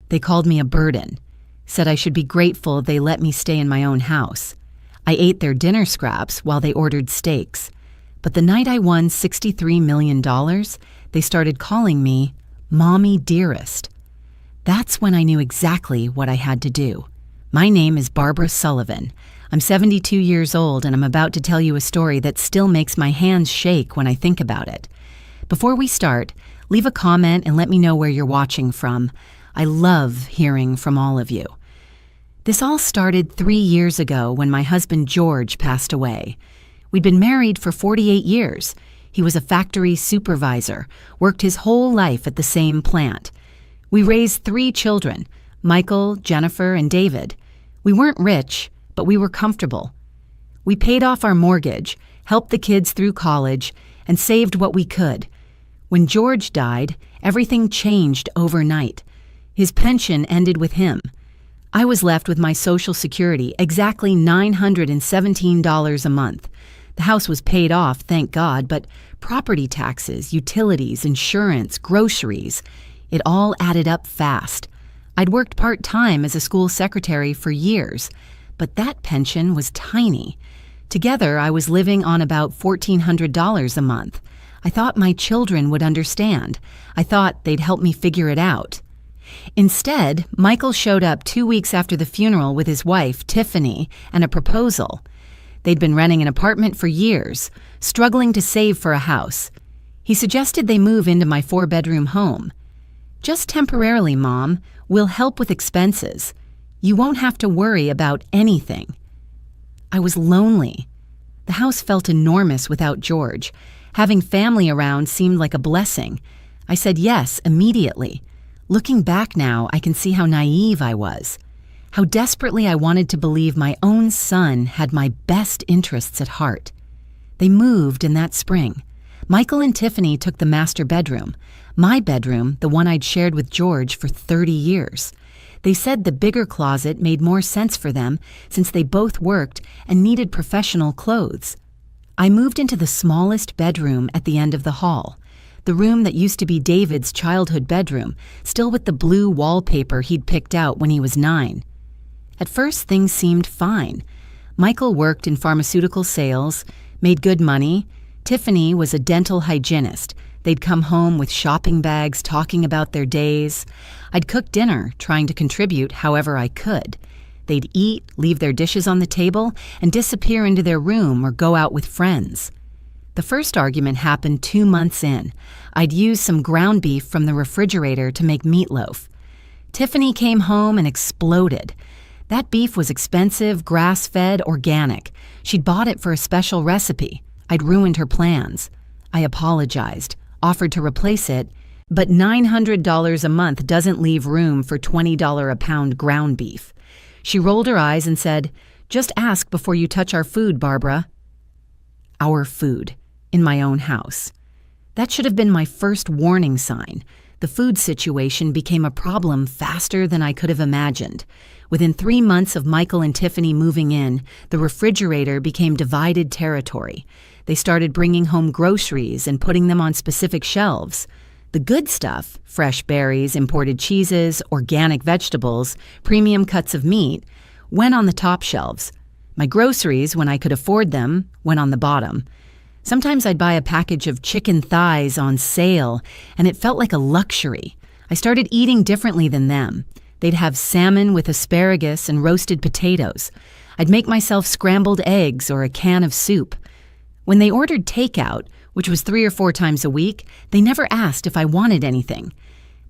They called me a burden, said I should be grateful they let me stay in my own house. I ate their dinner scraps while they ordered steaks. But the night I won $63 million, they started calling me Mommy Dearest. That's when I knew exactly what I had to do. My name is Barbara Sullivan. I'm 72 years old, and I'm about to tell you a story that still makes my hands shake when I think about it. Before we start, leave a comment and let me know where you're watching from. I love hearing from all of you. This all started 3 years ago when my husband George passed away. We'd been married for 48 years. He was a factory supervisor, worked his whole life at the same plant. We raised 3 children, Michael, Jennifer, and David. We weren't rich, but we were comfortable. We paid off our mortgage, helped the kids through college, and saved what we could. When George died, everything changed overnight. His pension ended with him. I was left with my Social Security, exactly $917 a month. The house was paid off, thank God, but property taxes, utilities, insurance, groceries, it all added up fast. I'd worked part-time as a school secretary for years, but that pension was tiny. Together, I was living on about $1,400 a month. I thought my children would understand. I thought they'd help me figure it out. Instead, Michael showed up 2 weeks after the funeral with his wife, Tiffany, and a proposal. They'd been renting an apartment for years, struggling to save for a house. He suggested they move into my 4-bedroom home. "Just temporarily, Mom. We'll help with expenses. You won't have to worry about anything." I was lonely. The house felt enormous without George. Having family around seemed like a blessing. I said yes immediately. Looking back now, I can see how naive I was. How desperately I wanted to believe my own son had my best interests at heart. They moved in that spring. Michael and Tiffany took the master bedroom. My bedroom, the one I'd shared with George for 30 years. They said the bigger closet made more sense for them since they both worked and needed professional clothes. I moved into the smallest bedroom at the end of the hall. The room that used to be David's childhood bedroom, still with the blue wallpaper he'd picked out when he was 9. At first, things seemed fine. Michael worked in pharmaceutical sales, made good money. Tiffany was a dental hygienist. They'd come home with shopping bags talking about their days. I'd cook dinner, trying to contribute however I could. They'd eat, leave their dishes on the table, and disappear into their room or go out with friends. The first argument happened 2 months in. I'd used some ground beef from the refrigerator to make meatloaf. Tiffany came home and exploded. That beef was expensive, grass-fed, organic. She'd bought it for a special recipe. I'd ruined her plans. I apologized, offered to replace it, but $900 a month doesn't leave room for $20 a pound ground beef. She rolled her eyes and said, "Just ask before you touch our food, Barbara." Our food, in my own house. That should have been my first warning sign. The food situation became a problem faster than I could have imagined. Within 3 months of Michael and Tiffany moving in, the refrigerator became divided territory. They started bringing home groceries and putting them on specific shelves. The good stuff, fresh berries, imported cheeses, organic vegetables, premium cuts of meat, went on the top shelves. My groceries, when I could afford them, went on the bottom. Sometimes I'd buy a package of chicken thighs on sale, and it felt like a luxury. I started eating differently than them. They'd have salmon with asparagus and roasted potatoes. I'd make myself scrambled eggs or a can of soup. When they ordered takeout, which was 3 or 4 times a week, they never asked if I wanted anything.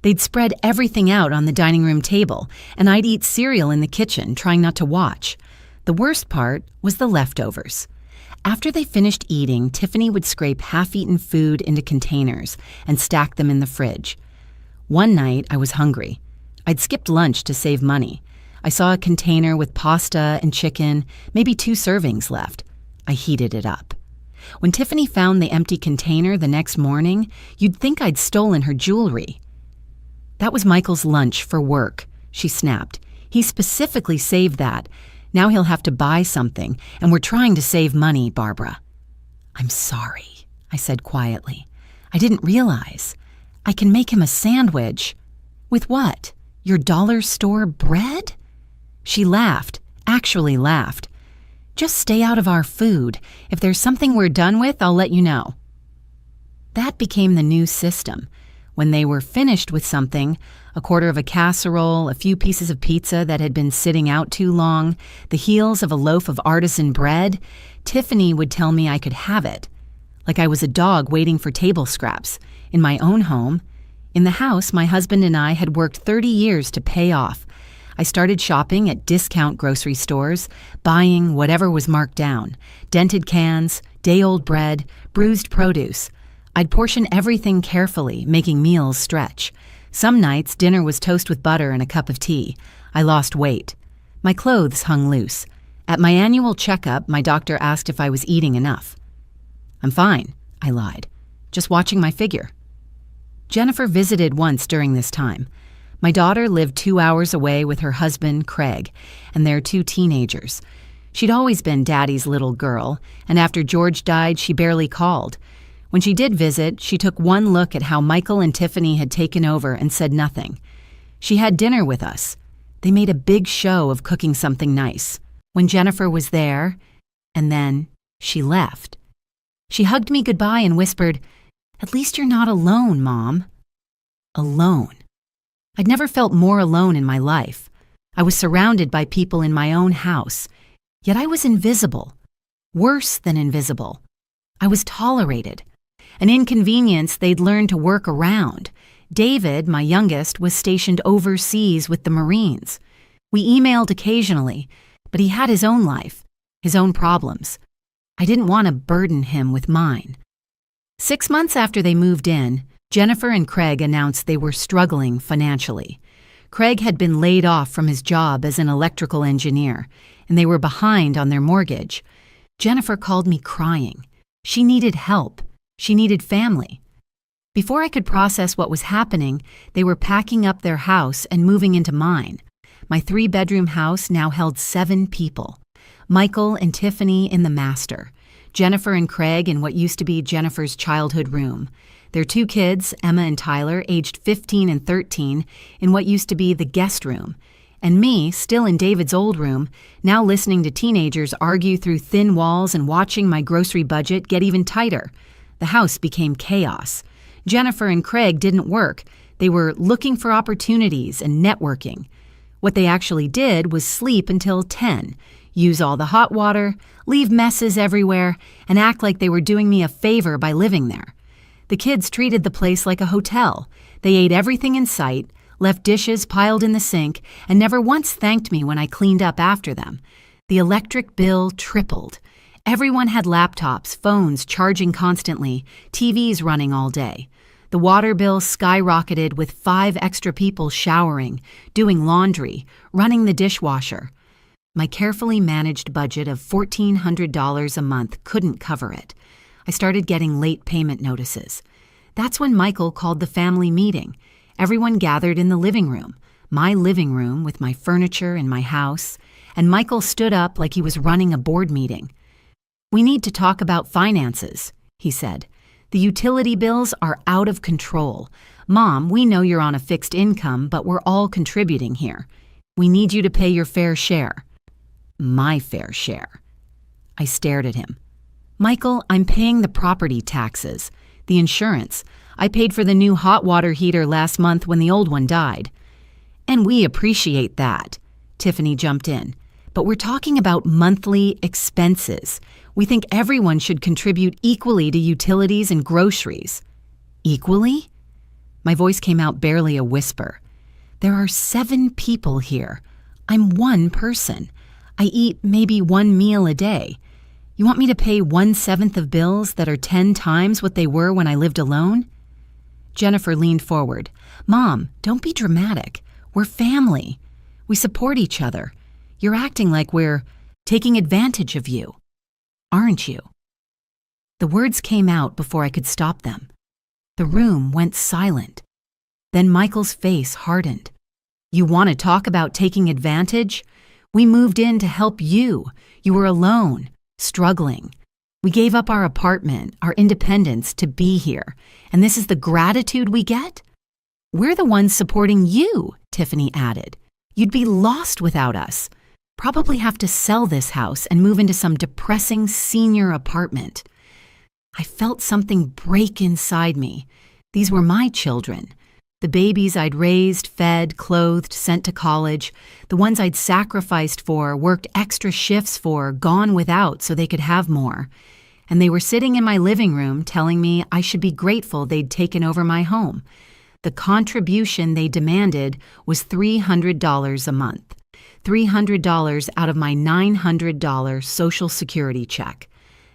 They'd spread everything out on the dining room table, and I'd eat cereal in the kitchen, trying not to watch. The worst part was the leftovers. After they finished eating, Tiffany would scrape half-eaten food into containers and stack them in the fridge. One night, I was hungry. I'd skipped lunch to save money. I saw a container with pasta and chicken, maybe 2 servings left. I heated it up. When Tiffany found the empty container the next morning, you'd think I'd stolen her jewelry. "That was Michael's lunch for work," she snapped. "He specifically saved that. Now he'll have to buy something, and we're trying to save money, Barbara." "I'm sorry," I said quietly. "I didn't realize. I can make him a sandwich." "With what? Your dollar store bread? She laughed, actually laughed. Just stay out of our food. If there's something we're done with, I'll let you know. That became the new system. When they were finished with something, a quarter of a casserole, a few pieces of pizza that had been sitting out too long, the heels of a loaf of artisan bread, Tiffany would tell me I could have it. Like I was a dog waiting for table scraps. In my own home, in the house my husband and I had worked 30 years to pay off. I started shopping at discount grocery stores, buying whatever was marked down. Dented cans, day-old bread, bruised produce. I'd portion everything carefully, making meals stretch. Some nights, dinner was toast with butter and a cup of tea. I lost weight. My clothes hung loose. At my annual checkup, my doctor asked if I was eating enough. I'm fine, I lied. Just watching my figure. Jennifer visited once during this time. My daughter lived 2 hours away with her husband, Craig, and their 2 teenagers. She'd always been Daddy's little girl, and after George died, she barely called. When she did visit, she took one look at how Michael and Tiffany had taken over and said nothing. She had dinner with us. They made a big show of cooking something nice. When Jennifer was there, and then she left. She hugged me goodbye and whispered, "At least you're not alone, Mom." Alone. I'd never felt more alone in my life. I was surrounded by people in my own house, yet I was invisible. Worse than invisible. I was tolerated. An inconvenience they'd learned to work around. David, my youngest, was stationed overseas with the Marines. We emailed occasionally, but he had his own life, his own problems. I didn't want to burden him with mine. 6 months after they moved in, Jennifer and Craig announced they were struggling financially. Craig had been laid off from his job as an electrical engineer, and they were behind on their mortgage. Jennifer called me crying. She needed help. She needed family. Before I could process what was happening, they were packing up their house and moving into mine. My 3-bedroom house now held 7 people. Michael and Tiffany in the master. Jennifer and Craig in what used to be Jennifer's childhood room. Their 2 kids, Emma and Tyler, aged 15 and 13, in what used to be the guest room. And me, still in David's old room, now listening to teenagers argue through thin walls and watching my grocery budget get even tighter. The house became chaos. Jennifer and Craig didn't work. They were looking for opportunities and networking. What they actually did was sleep until 10, use all the hot water, leave messes everywhere, and act like they were doing me a favor by living there. The kids treated the place like a hotel. They ate everything in sight, left dishes piled in the sink, and never once thanked me when I cleaned up after them. The electric bill tripled. Everyone had laptops, phones charging constantly, TVs running all day. The water bill skyrocketed with 5 extra people showering, doing laundry, running the dishwasher. My carefully managed budget of $1,400 a month couldn't cover it. I started getting late payment notices. That's when Michael called the family meeting. Everyone gathered in the living room, my living room with my furniture in my house, and Michael stood up like he was running a board meeting. "We need to talk about finances," he said. "The utility bills are out of control. Mom, we know you're on a fixed income, but we're all contributing here. We need you to pay your fair share." My fair share. I stared at him. "Michael, I'm paying the property taxes, the insurance. I paid for the new hot water heater last month when the old one died." "And we appreciate that," Tiffany jumped in. "But we're talking about monthly expenses. We think everyone should contribute equally to utilities and groceries." "Equally?" My voice came out barely a whisper. "There are 7 people here. I'm 1 person. I eat maybe 1 meal a day. You want me to pay 1/7 of bills that are 10 times what they were when I lived alone?" Jennifer leaned forward. "Mom, don't be dramatic. We're family. We support each other. You're acting like we're taking advantage of you. Aren't you?" The words came out before I could stop them. The room went silent. Then Michael's face hardened. "You want to talk about taking advantage? We moved in to help you. You were alone, struggling. We gave up our apartment, our independence to be here. And this is the gratitude we get?" "We're the ones supporting you," Tiffany added. "You'd be lost without us. Probably have to sell this house and move into some depressing senior apartment." I felt something break inside me. These were my children. The babies I'd raised, fed, clothed, sent to college, the ones I'd sacrificed for, worked extra shifts for, gone without so they could have more. And they were sitting in my living room telling me I should be grateful they'd taken over my home. The contribution they demanded was $300 a month. $300 out of my $900 Social Security check.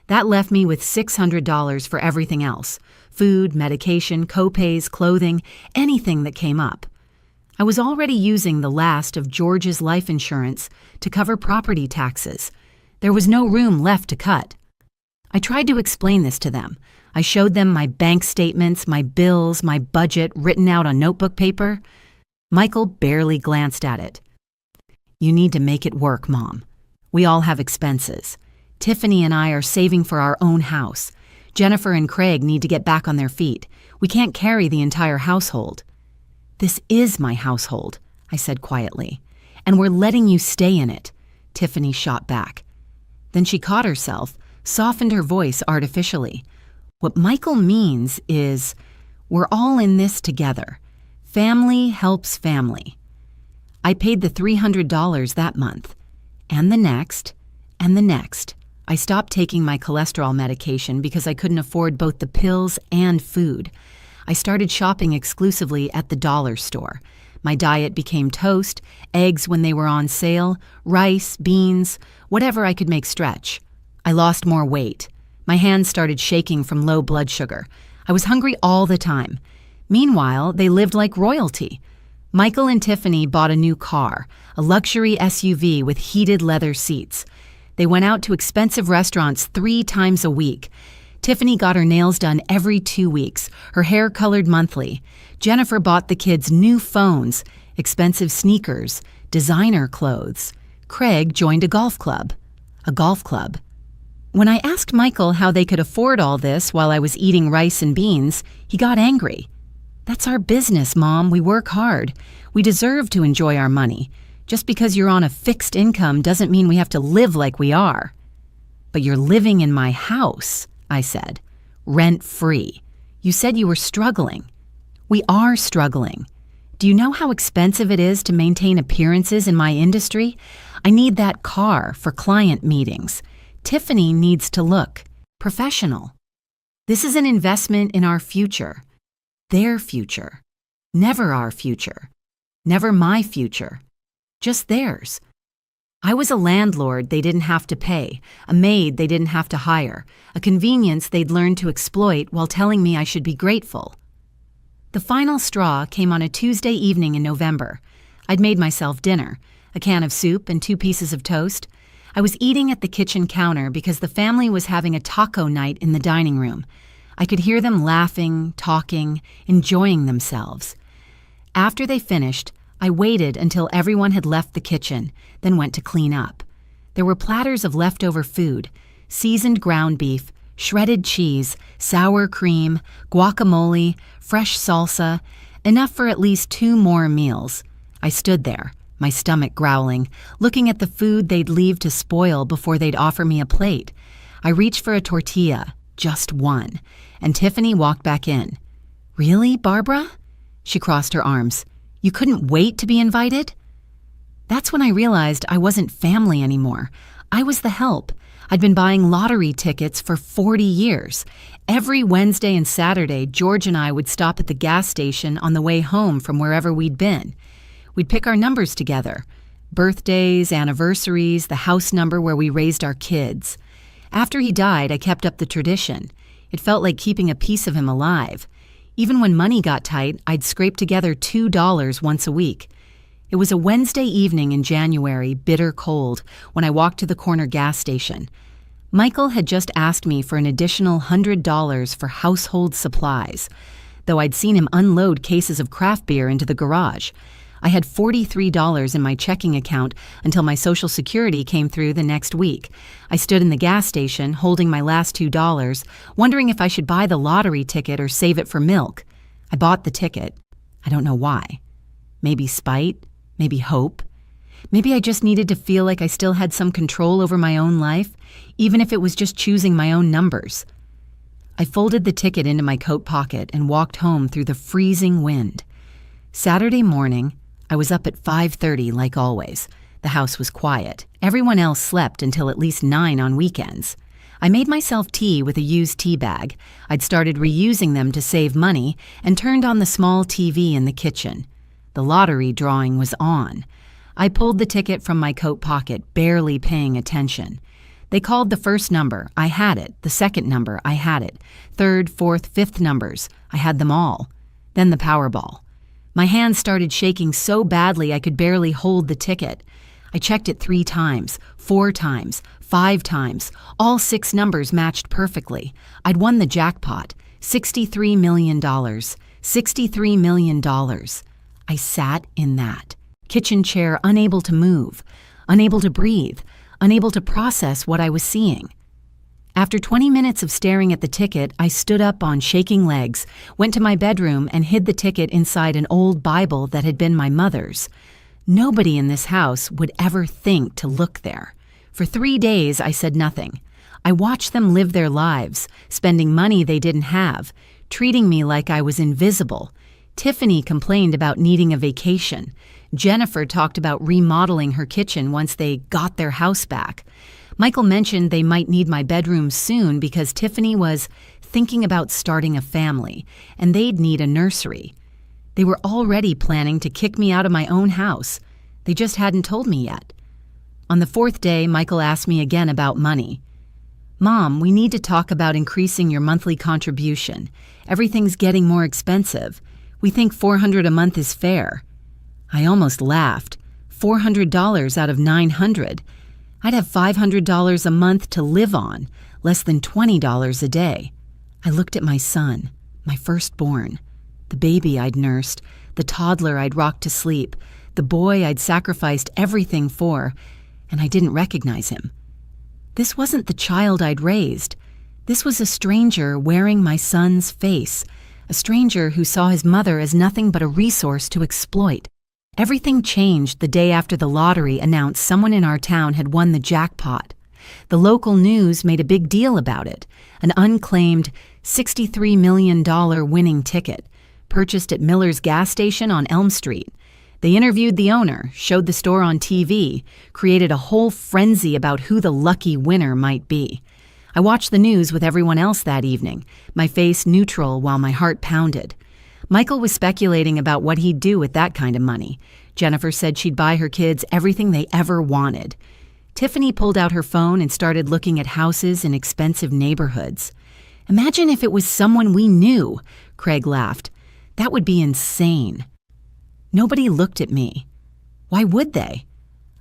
That left me with $600 for everything else: food, medication, co-pays, clothing, anything that came up. I was already using the last of George's life insurance to cover property taxes. There was no room left to cut. I tried to explain this to them. I showed them my bank statements, my bills, my budget written out on notebook paper. Michael barely glanced at it. "You need to make it work, Mom. We all have expenses. Tiffany and I are saving for our own house. Jennifer and Craig need to get back on their feet. We can't carry the entire household." "This is my household," I said quietly, "and we're letting you stay in it," Tiffany shot back. Then she caught herself, softened her voice artificially. "What Michael means is, we're all in this together. Family helps family." I paid the $300 that month, and the next, and the next. I stopped taking my cholesterol medication because I couldn't afford both the pills and food. I started shopping exclusively at the dollar store. My diet became toast, eggs when they were on sale, rice, beans, whatever I could make stretch. I lost more weight. My hands started shaking from low blood sugar. I was hungry all the time. Meanwhile, they lived like royalty. Michael and Tiffany bought a new car, a luxury SUV with heated leather seats. They went out to expensive restaurants 3 times a week. Tiffany got her nails done every 2 weeks, her hair colored monthly. Jennifer bought the kids new phones, expensive sneakers, designer clothes. Craig joined a golf club. When I asked Michael how they could afford all this while I was eating rice and beans, he got angry. "That's our business, Mom. We work hard. We deserve to enjoy our money. Just because you're on a fixed income doesn't mean we have to live like we are." "But you're living in my house," I said, "rent-free. You said you were struggling." "We are struggling. Do you know how expensive it is to maintain appearances in my industry? I need that car for client meetings. Tiffany needs to look professional. This is an investment in our future. Their future. Never our future. Never my future. Just theirs. I was a landlord they didn't have to pay, a maid they didn't have to hire, a convenience they'd learned to exploit while telling me I should be grateful. The final straw came on a Tuesday evening in November. I'd made myself dinner, a can of soup and 2 pieces of toast. I was eating at the kitchen counter because the family was having a taco night in the dining room. I could hear them laughing, talking, enjoying themselves. After they finished, I waited until everyone had left the kitchen, then went to clean up. There were platters of leftover food, seasoned ground beef, shredded cheese, sour cream, guacamole, fresh salsa, enough for at least 2 more meals. I stood there, my stomach growling, looking at the food they'd leave to spoil before they'd offer me a plate. I reached for a tortilla, just one, and Tiffany walked back in. "Really, Barbara?" She crossed her arms. "You couldn't wait to be invited?" That's when I realized I wasn't family anymore. I was the help. I'd been buying lottery tickets for 40 years. Every Wednesday and Saturday, George and I would stop at the gas station on the way home from wherever we'd been. We'd pick our numbers together. Birthdays, anniversaries, the house number where we raised our kids. After he died, I kept up the tradition. It felt like keeping a piece of him alive. Even when money got tight, I'd scrape together $2 once a week. It was a Wednesday evening in January, bitter cold, when I walked to the corner gas station. Michael had just asked me for an additional $100 for household supplies, though I'd seen him unload cases of craft beer into the garage. I had $43 in my checking account until my Social Security came through the next week. I stood in the gas station, holding my last $2, wondering if I should buy the lottery ticket or save it for milk. I bought the ticket. I don't know why. Maybe spite, maybe hope. Maybe I just needed to feel like I still had some control over my own life, even if it was just choosing my own numbers. I folded the ticket into my coat pocket and walked home through the freezing wind. Saturday morning, I was up at 5:30 like always. The house was quiet. Everyone else slept until at least 9 on weekends. I made myself tea with a used tea bag. I'd started reusing them to save money and turned on the small TV in the kitchen. The lottery drawing was on. I pulled the ticket from my coat pocket, barely paying attention. They called the first number. I had it. The second number. I had it. Third, fourth, fifth numbers. I had them all. Then the Powerball. My hands started shaking so badly I could barely hold the ticket. I checked it 3 times, 4 times, 5 times. All 6 numbers matched perfectly. I'd won the jackpot. $63 million. $63 million. I sat in that kitchen chair, unable to move, unable to breathe, unable to process what I was seeing. After 20 minutes of staring at the ticket, I stood up on shaking legs, went to my bedroom, and hid the ticket inside an old Bible that had been my mother's. Nobody in this house would ever think to look there. For 3 days, I said nothing. I watched them live their lives, spending money they didn't have, treating me like I was invisible. Tiffany complained about needing a vacation. Jennifer talked about remodeling her kitchen once they got their house back. Michael mentioned they might need my bedroom soon because Tiffany was thinking about starting a family, and they'd need a nursery. They were already planning to kick me out of my own house. They just hadn't told me yet. On the 4th day, Michael asked me again about money. "Mom, we need to talk about increasing your monthly contribution. Everything's getting more expensive. We think $400 a month is fair." I almost laughed. $400 out of $900. I'd have $500 a month to live on, less than $20 a day. I looked at my son, my firstborn, the baby I'd nursed, the toddler I'd rocked to sleep, the boy I'd sacrificed everything for, and I didn't recognize him. This wasn't the child I'd raised. This was a stranger wearing my son's face, a stranger who saw his mother as nothing but a resource to exploit. Everything changed the day after the lottery announced someone in our town had won the jackpot. The local news made a big deal about it, an unclaimed $63 million winning ticket, purchased at Miller's gas station on Elm Street. They interviewed the owner, showed the store on TV, created a whole frenzy about who the lucky winner might be. I watched the news with everyone else that evening, my face neutral while my heart pounded. Michael was speculating about what he'd do with that kind of money. Jennifer said she'd buy her kids everything they ever wanted. Tiffany pulled out her phone and started looking at houses in expensive neighborhoods. "Imagine if it was someone we knew," Craig laughed. "That would be insane." Nobody looked at me. Why would they?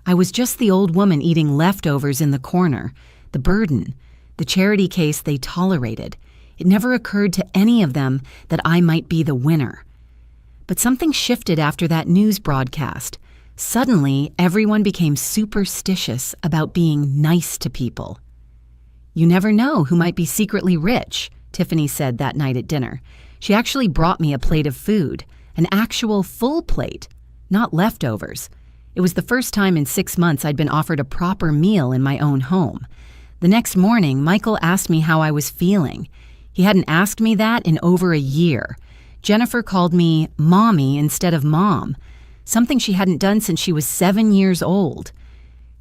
I was just the old woman eating leftovers in the corner, the burden, the charity case they tolerated. It never occurred to any of them that I might be the winner. But something shifted after that news broadcast. Suddenly, everyone became superstitious about being nice to people. "You never know who might be secretly rich," Tiffany said that night at dinner. She actually brought me a plate of food, an actual full plate, not leftovers. It was the first time in 6 months I'd been offered a proper meal in my own home. The next morning, Michael asked me how I was feeling. He hadn't asked me that in over a year. Jennifer called me Mommy instead of Mom, something she hadn't done since she was 7 years old.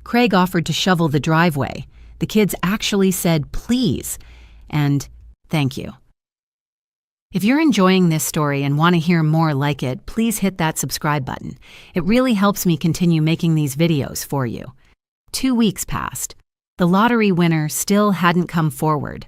Craig offered to shovel the driveway. The kids actually said please and thank you. If you're enjoying this story and want to hear more like it, please hit that subscribe button. It really helps me continue making these videos for you. 2 weeks passed. The lottery winner still hadn't come forward.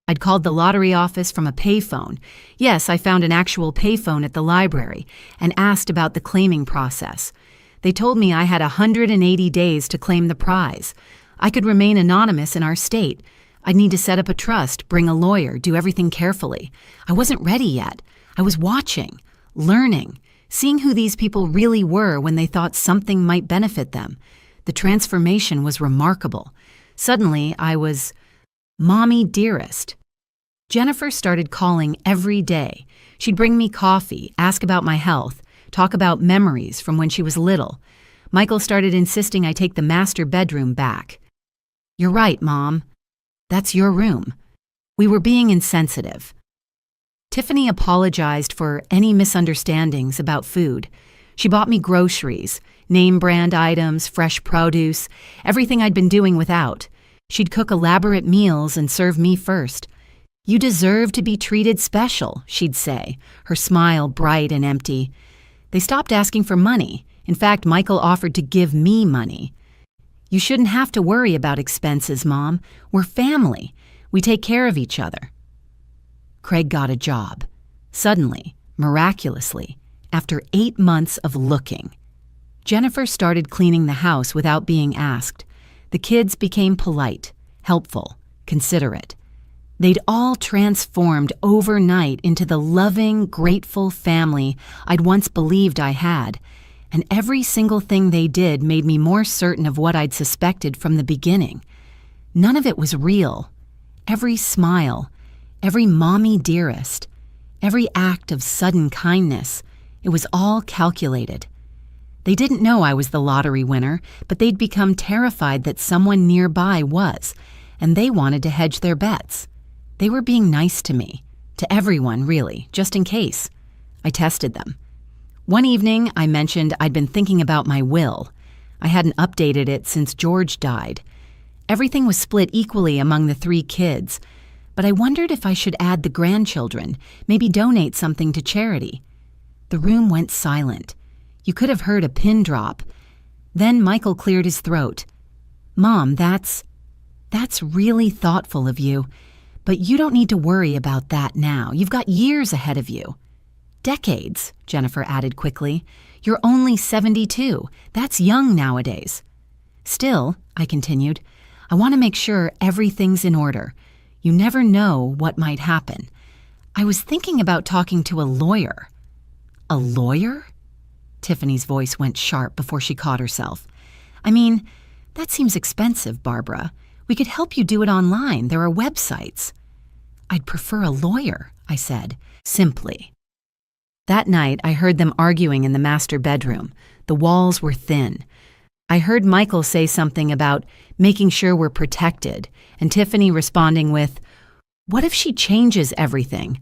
I'd called the lottery office from a payphone. Yes, I found an actual payphone at the library and asked about the claiming process. They told me I had 180 days to claim the prize. I could remain anonymous in our state. I'd need to set up a trust, bring a lawyer, do everything carefully. I wasn't ready yet. I was watching, learning, seeing who these people really were when they thought something might benefit them. The transformation was remarkable. Suddenly, I was Mommy Dearest. Jennifer started calling every day. She'd bring me coffee, ask about my health, talk about memories from when she was little. Michael started insisting I take the master bedroom back. "You're right, Mom. That's your room." We were being insensitive. Tiffany apologized for any misunderstandings about food. She bought me groceries, name-brand items, fresh produce, everything I'd been doing without. She'd cook elaborate meals and serve me first. "You deserve to be treated special," she'd say, her smile bright and empty. They stopped asking for money. In fact, Michael offered to give me money. "You shouldn't have to worry about expenses, Mom. We're family. We take care of each other." Craig got a job. Suddenly, miraculously, after 8 months of looking. Jennifer started cleaning the house without being asked. The kids became polite, helpful, considerate. They'd all transformed overnight into the loving, grateful family I'd once believed I had, and every single thing they did made me more certain of what I'd suspected from the beginning. None of it was real. Every smile, every mommy dearest, every act of sudden kindness, it was all calculated. They didn't know I was the lottery winner, but they'd become terrified that someone nearby was, and they wanted to hedge their bets. They were being nice to me, to everyone really, just in case. I tested them. One evening, I mentioned I'd been thinking about my will. I hadn't updated it since George died. Everything was split equally among the 3 kids, but I wondered if I should add the grandchildren, maybe donate something to charity. The room went silent. You could have heard a pin drop. Then Michael cleared his throat. "Mom, that's really thoughtful of you, but you don't need to worry about that now. You've got years ahead of you." "Decades," Jennifer added quickly. "You're only 72. That's young nowadays." "Still," I continued, "I want to make sure everything's in order. You never know what might happen. I was thinking about talking to a lawyer." "A lawyer?" Tiffany's voice went sharp before she caught herself. "I mean, that seems expensive, Barbara. We could help you do it online. There are websites." "I'd prefer a lawyer," I said, simply. That night, I heard them arguing in the master bedroom. The walls were thin. I heard Michael say something about making sure we're protected, and Tiffany responding with, "What if she changes everything?"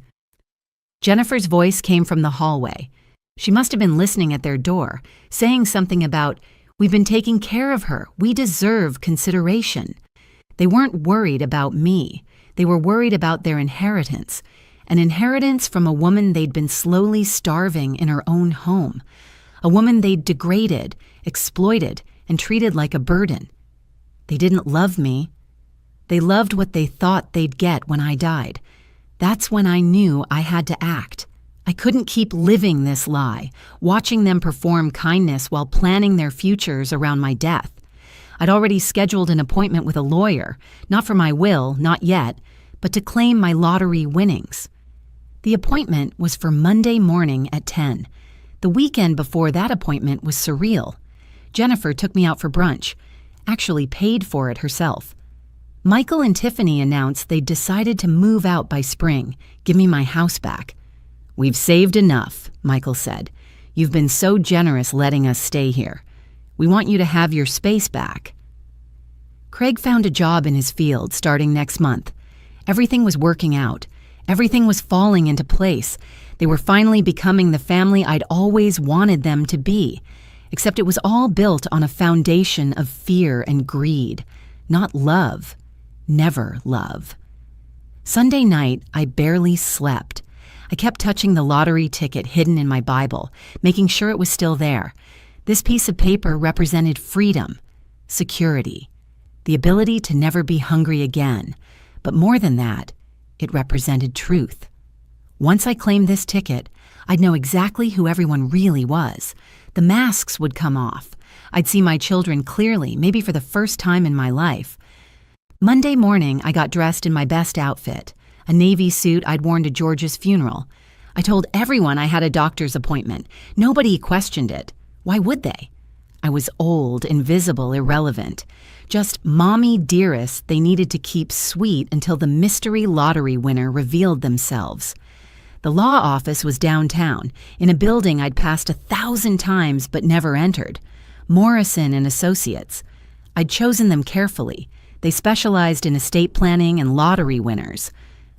Jennifer's voice came from the hallway. She must have been listening at their door, saying something about, "We've been taking care of her. We deserve consideration." They weren't worried about me. They were worried about their inheritance, an inheritance from a woman they'd been slowly starving in her own home, a woman they'd degraded, exploited, and treated like a burden. They didn't love me. They loved what they thought they'd get when I died. That's when I knew I had to act. I couldn't keep living this lie, watching them perform kindness while planning their futures around my death. I'd already scheduled an appointment with a lawyer, not for my will, not yet, but to claim my lottery winnings. The appointment was for Monday morning at 10. The weekend before that appointment was surreal. Jennifer took me out for brunch, actually paid for it herself. Michael and Tiffany announced they'd decided to move out by spring, give me my house back. "We've saved enough," Michael said. "You've been so generous letting us stay here. We want you to have your space back." Craig found a job in his field starting next month. Everything was working out. Everything was falling into place. They were finally becoming the family I'd always wanted them to be, except it was all built on a foundation of fear and greed, not love. Never love. Sunday night, I barely slept. I kept touching the lottery ticket hidden in my Bible, making sure it was still there. This piece of paper represented freedom, security, the ability to never be hungry again. But more than that, it represented truth. Once I claimed this ticket, I'd know exactly who everyone really was. The masks would come off. I'd see my children clearly, maybe for the first time in my life. Monday morning, I got dressed in my best outfit, a navy suit I'd worn to George's funeral. I told everyone I had a doctor's appointment. Nobody questioned it. Why would they? I was old, invisible, irrelevant. Just mommy dearest they needed to keep sweet until the mystery lottery winner revealed themselves. The law office was downtown, in a building I'd passed 1,000 times but never entered. Morrison and Associates. I'd chosen them carefully. They specialized in estate planning and lottery winners.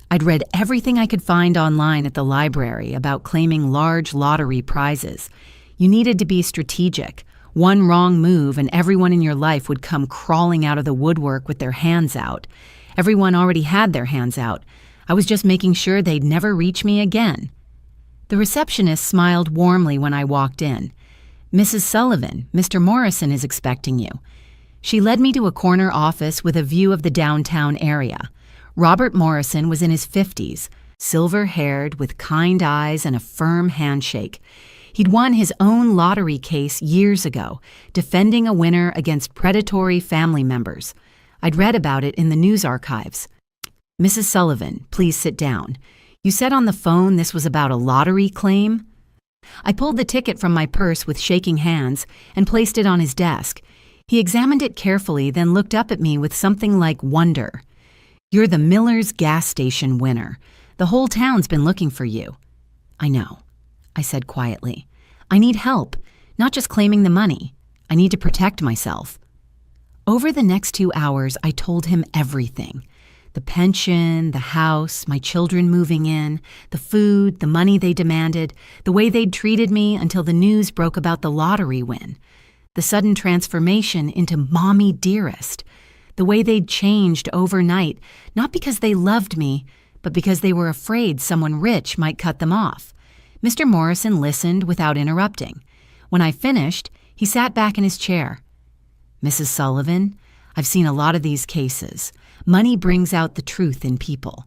I'd read everything I could find online at the library about claiming large lottery prizes. You needed to be strategic. One wrong move and everyone in your life would come crawling out of the woodwork with their hands out. Everyone already had their hands out. I was just making sure they'd never reach me again. The receptionist smiled warmly when I walked in. "Mrs. Sullivan, Mr. Morrison is expecting you." She led me to a corner office with a view of the downtown area. Robert Morrison was in his 50s, silver-haired, with kind eyes and a firm handshake. He'd won his own lottery case years ago, defending a winner against predatory family members. I'd read about it in the news archives. "Mrs. Sullivan, please sit down. You said on the phone this was about a lottery claim?" I pulled the ticket from my purse with shaking hands and placed it on his desk. He examined it carefully, then looked up at me with something like wonder. "You're the Miller's gas station winner. The whole town's been looking for you." "I know," I said quietly. "I need help, not just claiming the money. I need to protect myself." Over the next 2 hours, I told him everything. The pension, the house, my children moving in, the food, the money they demanded, the way they'd treated me until the news broke about the lottery win, the sudden transformation into mommy dearest, the way they'd changed overnight, not because they loved me, but because they were afraid someone rich might cut them off. Mr. Morrison listened without interrupting. When I finished, he sat back in his chair. "Mrs. Sullivan, I've seen a lot of these cases. Money brings out the truth in people.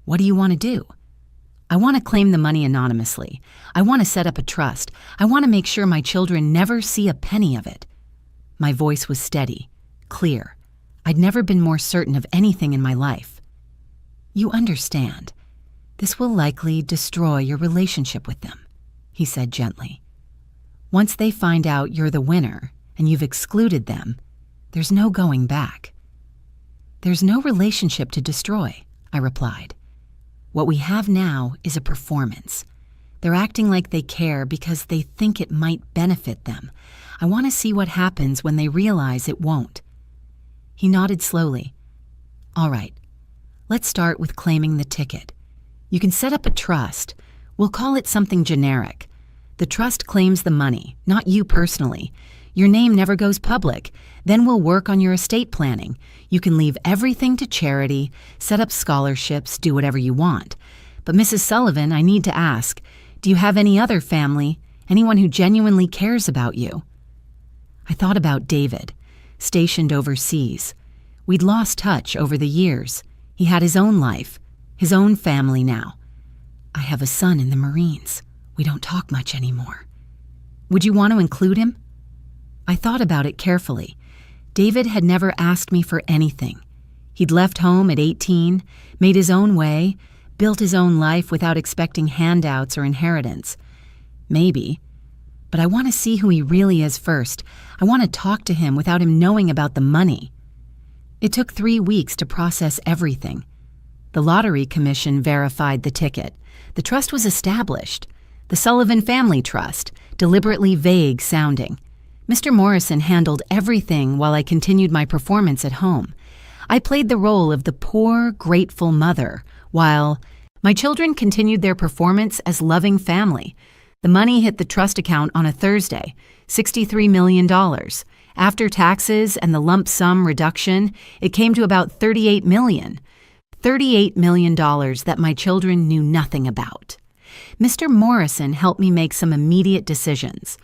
What do you want to do?" "I want to claim the money anonymously. I want to set up a trust. I want to make sure my children never see a penny of it." My voice was steady, clear. I'd never been more certain of anything in my life. "You understand. This will likely destroy your relationship with them," he said gently. "Once they find out you're the winner and you've excluded them, there's no going back." "There's no relationship to destroy," I replied. "What we have now is a performance. They're acting like they care because they think it might benefit them. I want to see what happens when they realize it won't." He nodded slowly. "All right, let's start with claiming the ticket. You can set up a trust. We'll call it something generic. The trust claims the money, not you personally. Your name never goes public. Then we'll work on your estate planning. You can leave everything to charity, set up scholarships, do whatever you want. But Mrs. Sullivan, I need to ask, do you have any other family, anyone who genuinely cares about you?" I thought about David, stationed overseas. We'd lost touch over the years. He had his own life, his own family now. "I have a son in the Marines. We don't talk much anymore. Would you want to include him?" I thought about it carefully. David had never asked me for anything. He'd left home at 18, made his own way, built his own life without expecting handouts or inheritance. Maybe. But I want to see who he really is first. I want to talk to him without him knowing about the money. It took 3 weeks to process everything. The Lottery Commission verified the ticket. The trust was established. The Sullivan Family Trust, deliberately vague sounding. Mr. Morrison handled everything while I continued my performance at home. I played the role of the poor, grateful mother, while my children continued their performance as loving family. The money hit the trust account on a Thursday, $63 million. After taxes and the lump sum reduction, it came to about $38 million. $38 million that my children knew nothing about. Mr. Morrison helped me make some immediate decisions.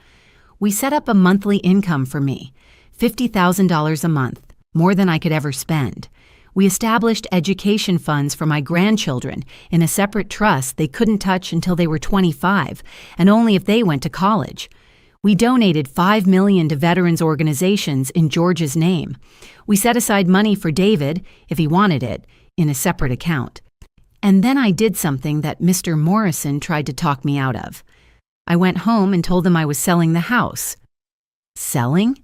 We set up a monthly income for me, $50,000 a month, more than I could ever spend. We established education funds for my grandchildren in a separate trust they couldn't touch until they were 25, and only if they went to college. We donated $5 million to veterans organizations in George's name. We set aside money for David, if he wanted it, in a separate account. And then I did something that Mr. Morrison tried to talk me out of. I went home and told them I was selling the house. Selling?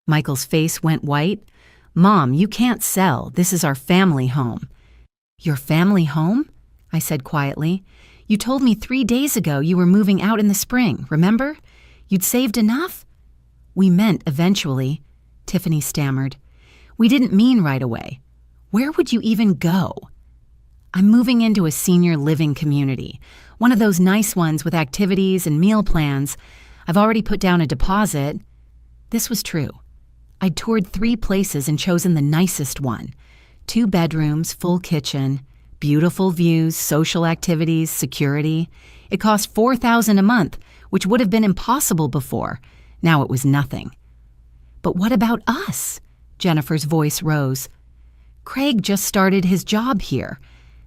Michael's face went white. Mom, you can't sell. This is our family home. Your family home? I said quietly. You told me 3 days ago you were moving out in the spring, remember? You'd saved enough? We meant eventually, Tiffany stammered. We didn't mean right away. Where would you even go? I'm moving into a senior living community, one of those nice ones with activities and meal plans. I've already put down a deposit. This was true. I'd toured 3 places and chosen the nicest one. 2 bedrooms, full kitchen, beautiful views, social activities, security. It cost $4,000 a month, which would have been impossible before. Now it was nothing. But what about us? Jennifer's voice rose. Craig just started his job here.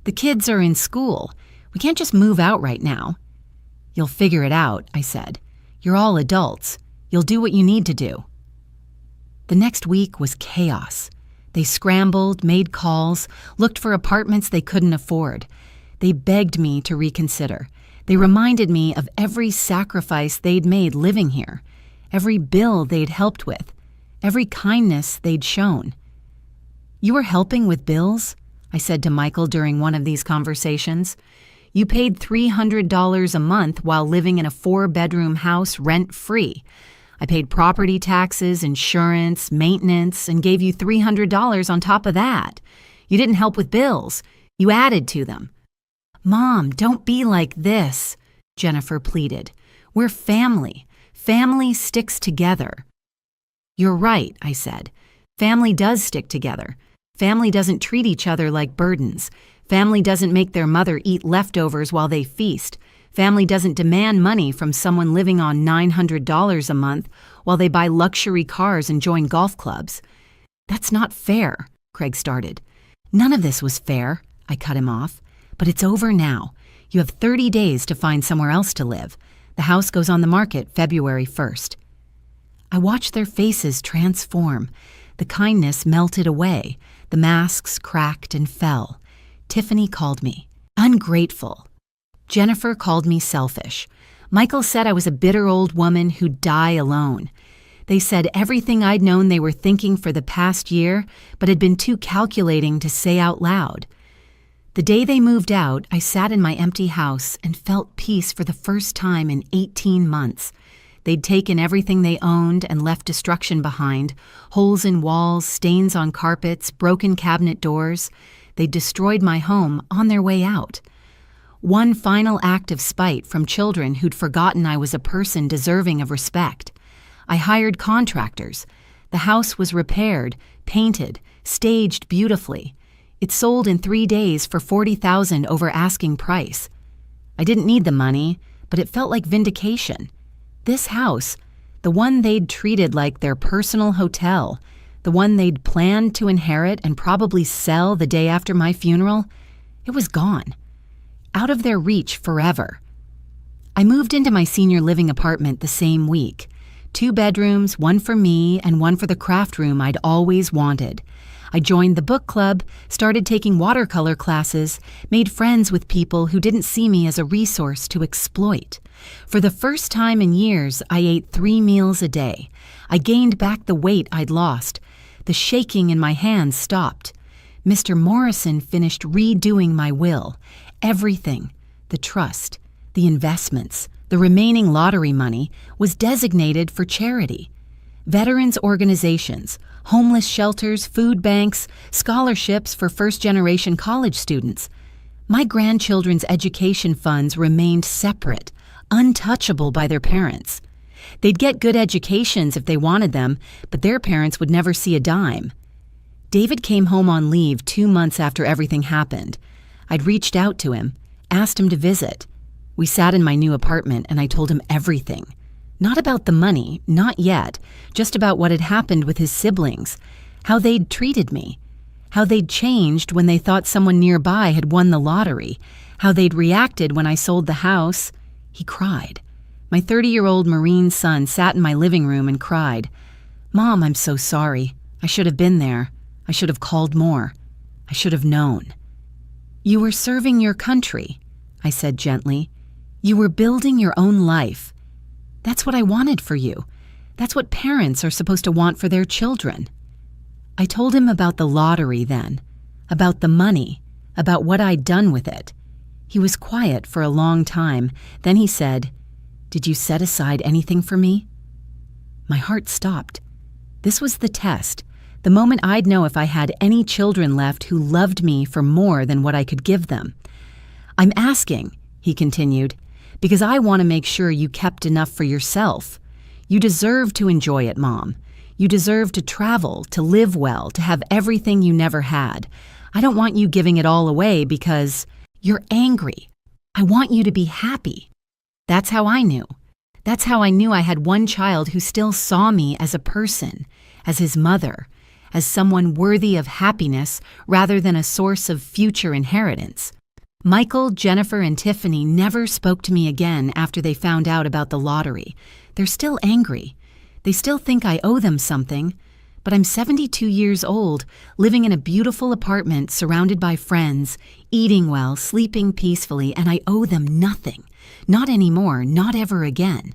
The kids are in school. We can't just move out right now. You'll figure it out, I said. You're all adults. You'll do what you need to do. The next week was chaos. They scrambled, made calls, looked for apartments they couldn't afford. They begged me to reconsider. They reminded me of every sacrifice they'd made living here, every bill they'd helped with, every kindness they'd shown. You were helping with bills? I said to Michael during one of these conversations. You paid $300 a month while living in a 4-bedroom house rent-free. I paid property taxes, insurance, maintenance, and gave you $300 on top of that. You didn't help with bills. You added to them. Mom, don't be like this, Jennifer pleaded. We're family. Family sticks together. You're right, I said. Family does stick together. Family doesn't treat each other like burdens. Family doesn't make their mother eat leftovers while they feast. Family doesn't demand money from someone living on $900 a month while they buy luxury cars and join golf clubs. That's not fair, Craig started. None of this was fair, I cut him off. But it's over now. You have 30 days to find somewhere else to live. The house goes on the market February 1st. I watched their faces transform. The kindness melted away. The masks cracked and fell. Tiffany called me ungrateful. Jennifer called me selfish. Michael said I was a bitter old woman who'd die alone. They said everything I'd known they were thinking for the past year, but had been too calculating to say out loud. The day they moved out, I sat in my empty house and felt peace for the first time in 18 months. They'd taken everything they owned and left destruction behind, holes in walls, stains on carpets, broken cabinet doors. They'd destroyed my home on their way out. One final act of spite from children who'd forgotten I was a person deserving of respect. I hired contractors. The house was repaired, painted, staged beautifully. It sold in 3 days for $40,000 over asking price. I didn't need the money, but it felt like vindication. This house, the one they'd treated like their personal hotel, the one they'd planned to inherit and probably sell the day after my funeral, it was gone. Out of their reach forever. I moved into my senior living apartment the same week. 2 bedrooms, one for me and one for the craft room I'd always wanted. I joined the book club, started taking watercolor classes, made friends with people who didn't see me as a resource to exploit. For the first time in years, I ate 3 meals a day. I gained back the weight I'd lost. The shaking in my hands stopped. Mr. Morrison finished redoing my will. Everything, the trust, the investments, the remaining lottery money was designated for charity. Veterans organizations, homeless shelters, food banks, scholarships for first-generation college students. My grandchildren's education funds remained separate, untouchable by their parents. They'd get good educations if they wanted them, but their parents would never see a dime. David came home on leave 2 months after everything happened. I'd reached out to him, asked him to visit. We sat in my new apartment and I told him everything. Not about the money, not yet, just about what had happened with his siblings, how they'd treated me, how they'd changed when they thought someone nearby had won the lottery, how they'd reacted when I sold the house. He cried. My 30-year-old Marine son sat in my living room and cried, "Mom, I'm so sorry. I should have been there. I should have called more. I should have known." "You were serving your country," I said gently. "You were building your own life. That's what I wanted for you. That's what parents are supposed to want for their children. I told him about the lottery then, about the money, about what I'd done with it. He was quiet for a long time. Then he said, "Did you set aside anything for me?" My heart stopped. This was the test, the moment I'd know if I had any children left who loved me for more than what I could give them. "I'm asking," he continued, "because I want to make sure you kept enough for yourself. You deserve to enjoy it, Mom. You deserve to travel, to live well, to have everything you never had. I don't want you giving it all away because you're angry. I want you to be happy." That's how I knew. That's how I knew I had one child who still saw me as a person, as his mother, as someone worthy of happiness rather than a source of future inheritance. Michael, Jennifer, and Tiffany never spoke to me again after they found out about the lottery. They're still angry. They still think I owe them something. But I'm 72 years old, living in a beautiful apartment surrounded by friends, eating well, sleeping peacefully, and I owe them nothing. Not anymore, not ever again.